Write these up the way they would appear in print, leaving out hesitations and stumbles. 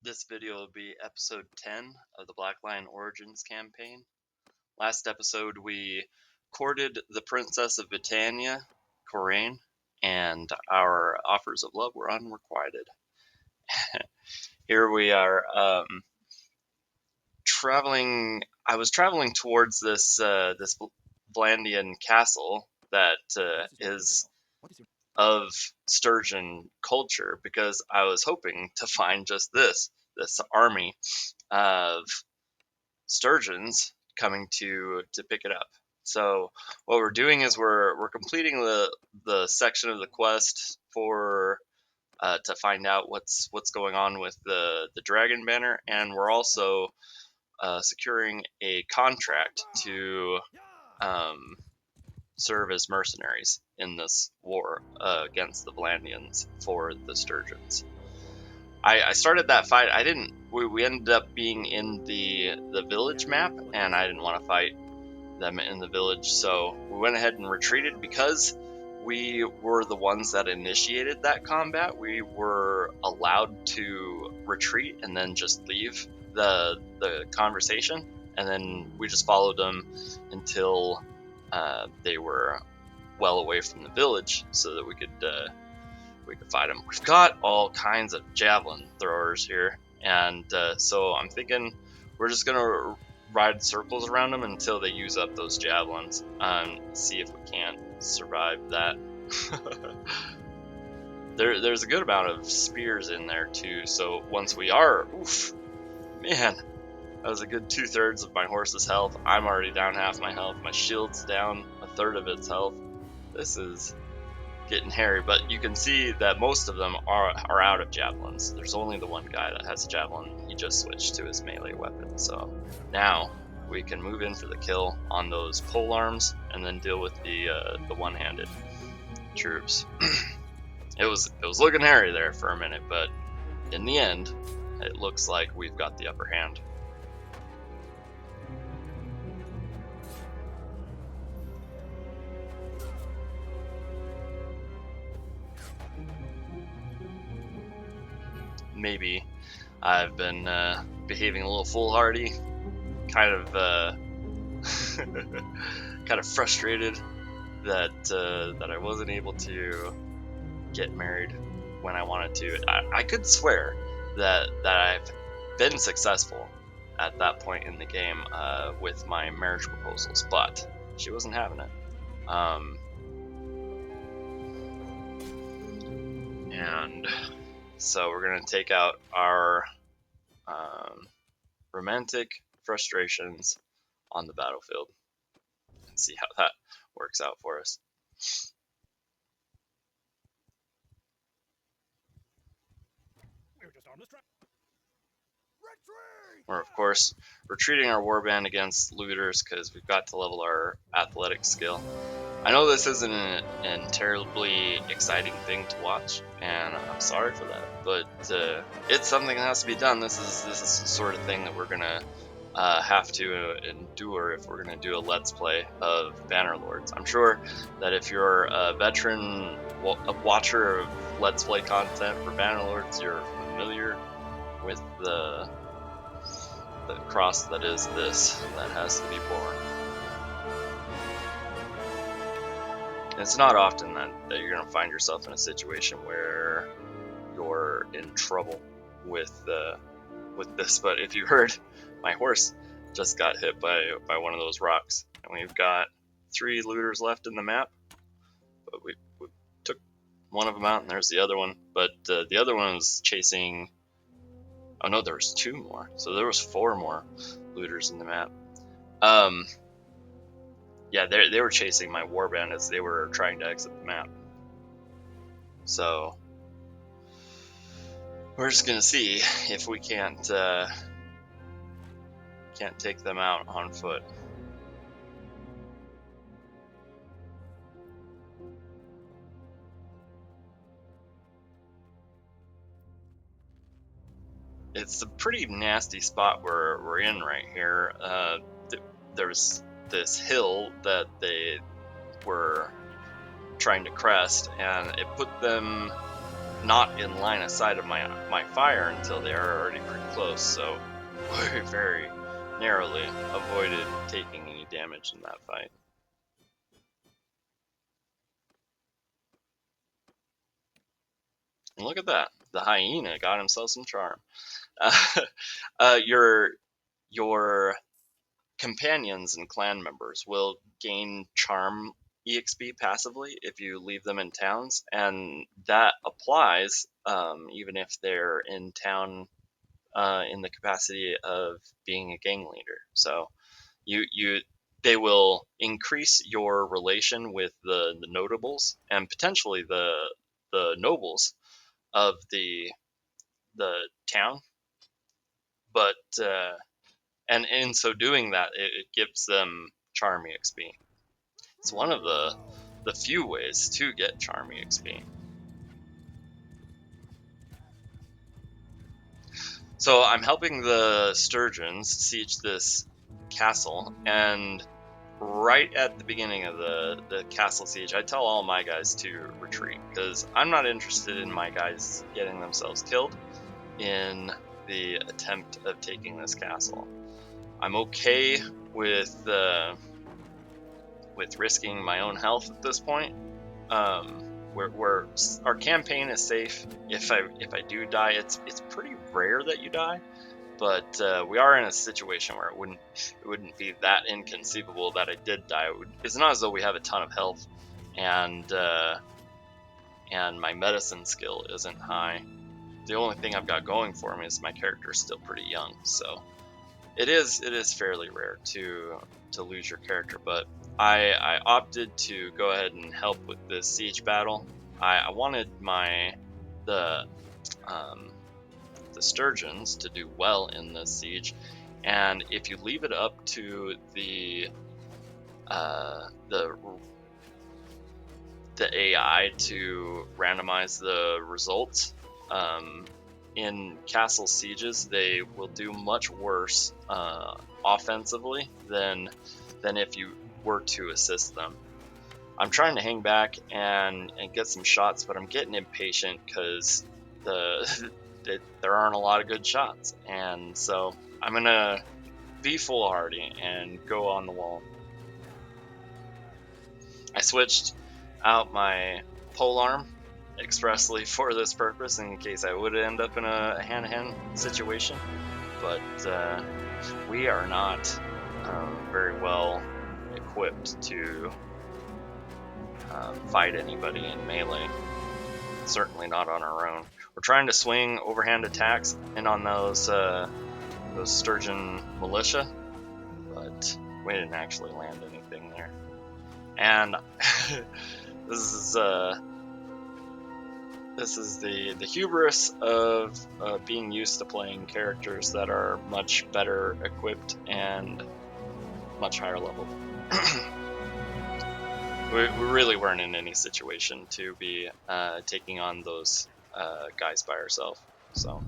This video will be episode 10 of the Black Lion Origins campaign. Last episode we courted the Princess of Britannia, Coraine, and our offers of love were unrequited. Here we are traveling. I was traveling towards this Blandian castle that is of Sturgeon culture, because I was hoping to find just this army of sturgeons coming to pick it up. So what we're doing is we're completing the section of the quest for to find out what's going on with the dragon banner, and we're also securing a contract to serve as mercenaries in this war against the Blandians for the Sturgeons. I started that fight. I didn't. We ended up being in the village map, and I didn't want to fight them in the village, so we went ahead and retreated. Because we were the ones that initiated that combat, we were allowed to retreat and then just leave the conversation, and then we just followed them until they were well away from the village, so that we could fight them. We've got all kinds of javelin throwers here, and so I'm thinking we're just gonna ride circles around them until they use up those javelins, and see if we can't survive that. There's a good amount of spears in there too, so once we are, man, that was a good 2/3 of my horse's health. I'm already down half my health. My shield's down 1/3 of its health. This is getting hairy, but you can see that most of them are out of javelins. There's only the one guy that has a javelin. He just switched to his melee weapon. So now we can move in for the kill on those pole arms and then deal with the one-handed troops. It was looking hairy there for a minute, but in the end, it looks like we've got the upper hand. Maybe I've been behaving a little foolhardy, kind of kind of frustrated that I wasn't able to get married when I wanted to. I could swear that I've been successful at that point in the game with my marriage proposals, but she wasn't having it. And so we're gonna take out our romantic frustrations on the battlefield and see how that works out for us. We're of course retreating our warband against looters because we've got to level our athletic skill. I know this isn't an terribly exciting thing to watch, and I'm sorry for that, but it's something that has to be done. This is the sort of thing that we're gonna have to endure if we're gonna do a let's play of Bannerlords. I'm sure that if you're a veteran watcher of let's play content for Bannerlords, you're familiar with the cross that is this that has to be borne. It's not often that you're going to find yourself in a situation where you're in trouble with this, but if you heard, my horse just got hit by one of those rocks, and we've got 3 looters left in the map, but we took one of them out, and there's the other one, but the other one was chasing. Oh no, there was 2 more, so there was 4 more looters in the map. Yeah, they were chasing my warband as they were trying to exit the map. So we're just gonna see if we can't take them out on foot. It's a pretty nasty spot we're in right here. There's this hill that they were trying to crest, and it put them not in line of sight of my fire until they are already pretty close, so very, very narrowly avoided taking any damage in that fight. And look at that, the hyena got himself some charm. Your companions and clan members will gain charm EXP passively if you leave them in towns, and that applies even if they're in town in the capacity of being a gang leader. So you they will increase your relation with the notables and potentially the nobles of the town, but and in so doing that, it gives them charm EXP. It's one of the few ways to get charm EXP. So I'm helping the Sturgeons siege this castle, and right at the beginning of the castle siege, I tell all my guys to retreat because I'm not interested in my guys getting themselves killed in the attempt of taking this castle. I'm okay with risking my own health at this point. Where our campaign is safe. If I do die, it's pretty rare that you die, but we are in a situation where it wouldn't be that inconceivable that I did die. It's not as though we have a ton of health, and my medicine skill isn't high. The only thing I've got going for me is my character is still pretty young, so it is fairly rare to lose your character. But I opted to go ahead and help with this siege battle. I wanted the Sturgeons to do well in this siege, and if you leave it up to the AI to randomize the results, in castle sieges, they will do much worse offensively than if you were to assist them. I'm trying to hang back and get some shots, but I'm getting impatient because there aren't a lot of good shots, and so I'm gonna be foolhardy and go on the wall. I switched out my polearm expressly for this purpose in case I would end up in a hand-to-hand situation, but we are not very well equipped to fight anybody in melee. Certainly not on our own. We're trying to swing overhand attacks in on those Sturgeon militia, but we didn't actually land anything there. And this is the hubris of being used to playing characters that are much better equipped and much higher level. we really weren't in any situation to be taking on those guys by ourselves, so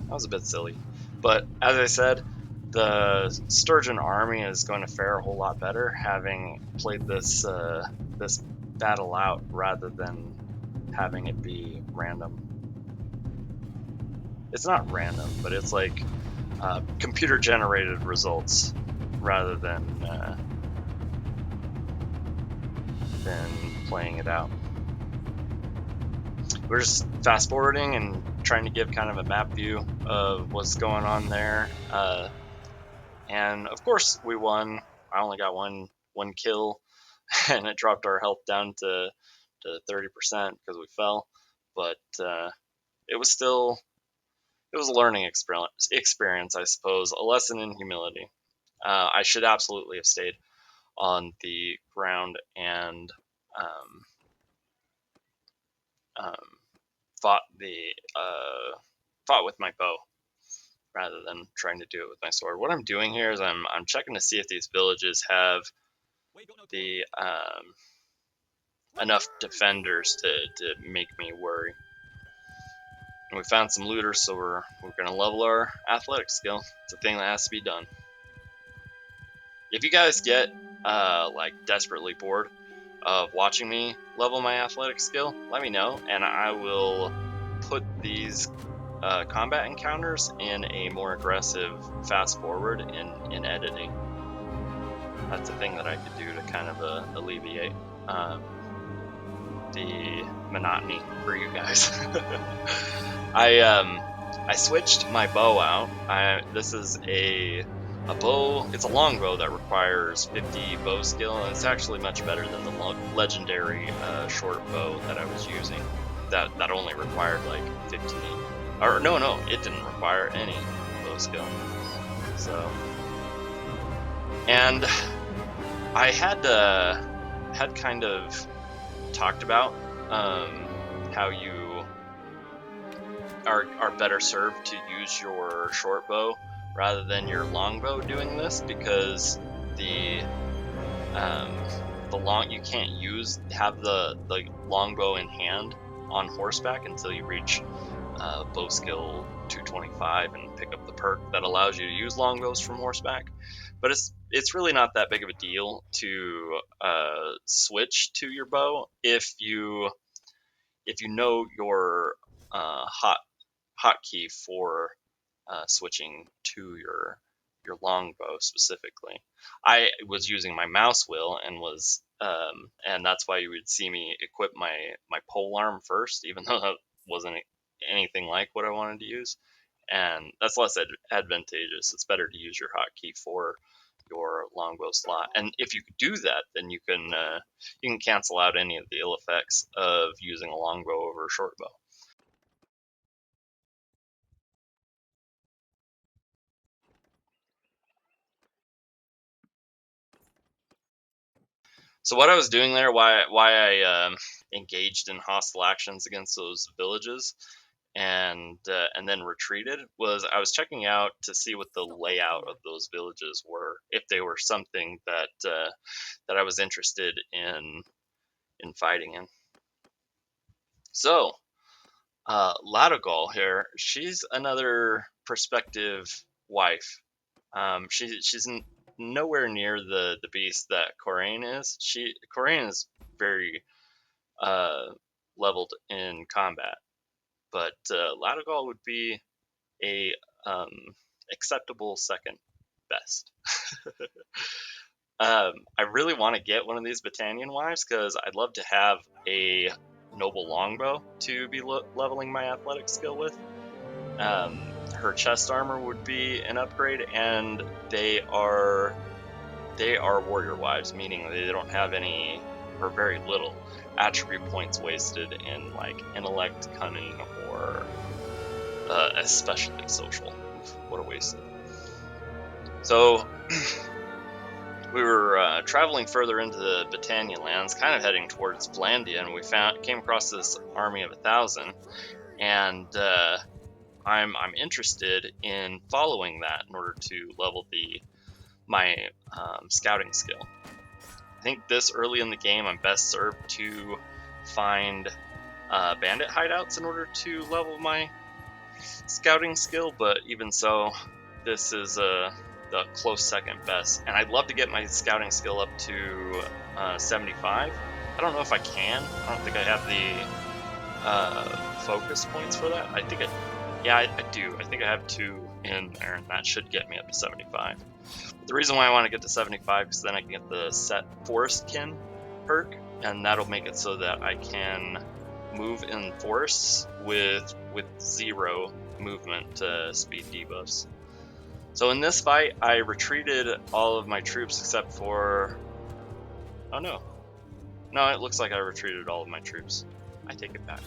that was a bit silly. But as I said, the Sturgeon army is going to fare a whole lot better having played this battle out rather than having it be random. It's not random, but it's like computer generated results rather than playing it out. We're just fast forwarding and trying to give kind of a map view of what's going on there. And of course we won. I only got one kill, and it dropped our health down to 30% because we fell. But it was a learning experience, I suppose, a lesson in humility. I should absolutely have stayed on the ground and fought with my bow rather than trying to do it with my sword. What I'm doing here is I'm checking to see if these villages have the enough defenders to make me worry. And we found some looters, so we're gonna level our athletic skill. It's a thing that has to be done. If you guys get like desperately bored of watching me level my athletic skill, let me know, and I will put these combat encounters in a more aggressive fast forward in editing. That's a thing that I could do to kind of alleviate the monotony for you guys. I switched my bow out. This is a bow. It's a long bow that requires 50 bow skill, and it's actually much better than the legendary short bow that I was using. That only required like 15. Or no, it didn't require any bow skill. So, and I had kind of talked about how you are better served to use your short bow rather than your long bow doing this, because the you can't have the long bow in hand on horseback until you reach bow skill 225 and pick up the perk that allows you to use longbows from horseback. But it's really not that big of a deal to switch to your bow if you know your hotkey for switching to your longbow specifically. I was using my mouse wheel and that's why you would see me equip my pole arm first, even though that wasn't anything like what I wanted to use. And that's less advantageous. It's better to use your hotkey for your longbow slot. And if you do that, then you can cancel out any of the ill effects of using a longbow over a short bow. So what I was doing there, why I engaged in hostile actions against those villages, and then retreated, was I was checking out to see what the layout of those villages were, if they were something that I was interested in fighting in. So Ladogol here, she's another prospective wife. She's nowhere near the beast that Corain is. Corain is very leveled in combat, but Ladogol would be a acceptable second best. I really want to get one of these Battanian wives because I'd love to have a noble longbow to be leveling my athletic skill with. Her chest armor would be an upgrade, and they are warrior wives, meaning they don't have any or very little attribute points wasted in like intellect, cunning, or especially social. Oof, what a waste. So we were traveling further into the Battanian lands, kind of heading towards Vlandia, and we came across this army of 1,000, and I'm interested in following that in order to level my scouting skill. I think this early in the game, I'm best served to find bandit hideouts in order to level my scouting skill, but even so, this is the close second best, and I'd love to get my scouting skill up to 75. I don't know if I can. I don't think I have the focus points for that. I think I do. I think I have 2 in there, and that should get me up to 75. The reason why I want to get to 75 is then I can get the set Forestkin perk, and that'll make it so that I can move in forests with 0 movement speed debuffs. So in this fight, I retreated all of my troops except for... Oh no. No, it looks like I retreated all of my troops. I take it back.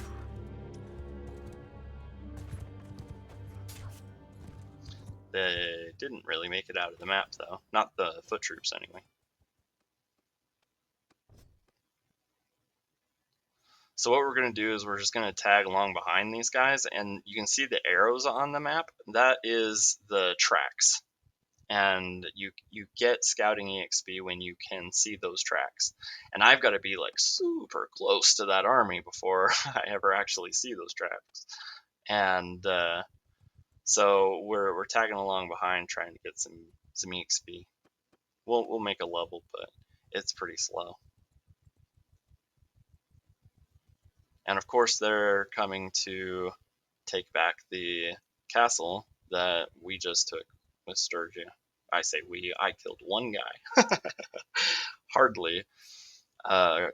They didn't really make it out of the map, though. Not the foot troops, anyway. So what we're going to do is we're just going to tag along behind these guys, and you can see the arrows on the map. That is the tracks. And you get scouting EXP when you can see those tracks. And I've got to be like super close to that army before I ever actually see those tracks. And so we're tagging along behind trying to get some EXP. We'll make a level, but it's pretty slow. And of course they're coming to take back the castle that we just took with Sturgia. I say we, I killed one guy. Hardly uh,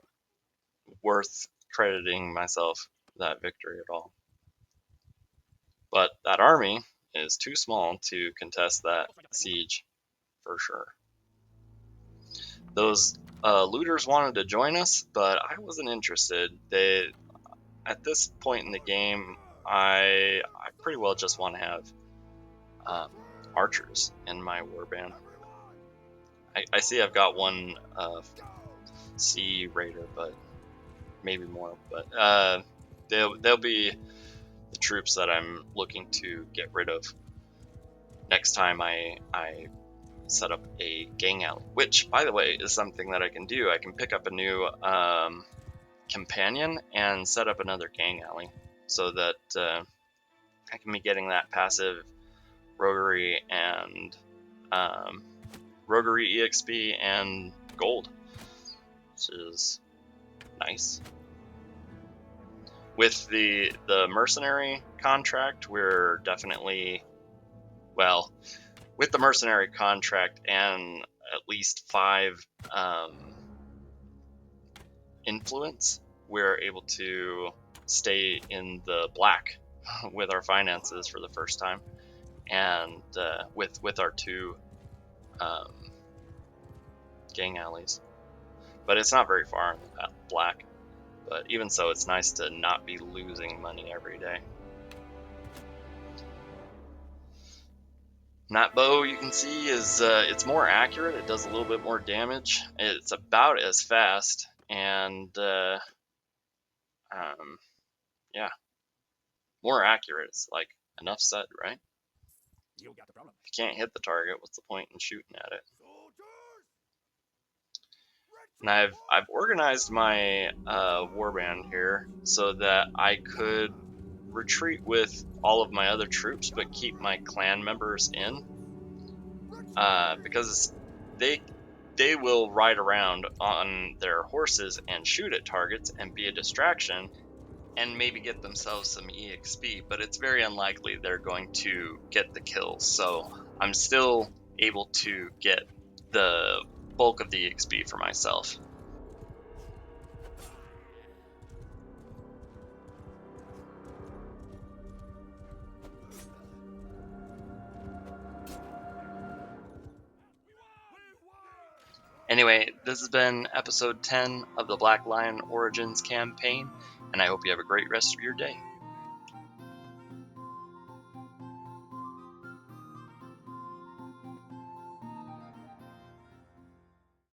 worth crediting myself that victory at all. But that army is too small to contest that siege for sure. Those looters wanted to join us, but I wasn't interested. At this point in the game, I pretty well just want to have archers in my warband. I see I've got one sea raider, but maybe more. But they'll be the troops that I'm looking to get rid of next time I set up a gang alley, which, by the way, is something that I can do. I can pick up a new companion and set up another gang alley so that I can be getting that passive roguery and roguery EXP and gold, which is nice. With the mercenary contract, we're definitely, well, with the mercenary contract and at least 5 influence, we're able to stay in the black with our finances for the first time, and with our 2 gang alleys. But it's not very far in the black. But even so, it's nice to not be losing money every day. And that bow, you can see, is it's more accurate. It does a little bit more damage. It's about as fast, and yeah, more accurate. It's like enough said, right? If you can't hit the target, what's the point in shooting at it? And I've organized my warband here so that I could retreat with all of my other troops, but keep my clan members in, because they will ride around on their horses and shoot at targets and be a distraction and maybe get themselves some EXP, but it's very unlikely they're going to get the kills. So I'm still able to get the bulk of the EXP for myself. Anyway, this has been episode 10 of the Black Lion Origins campaign, and I hope you have a great rest of your day.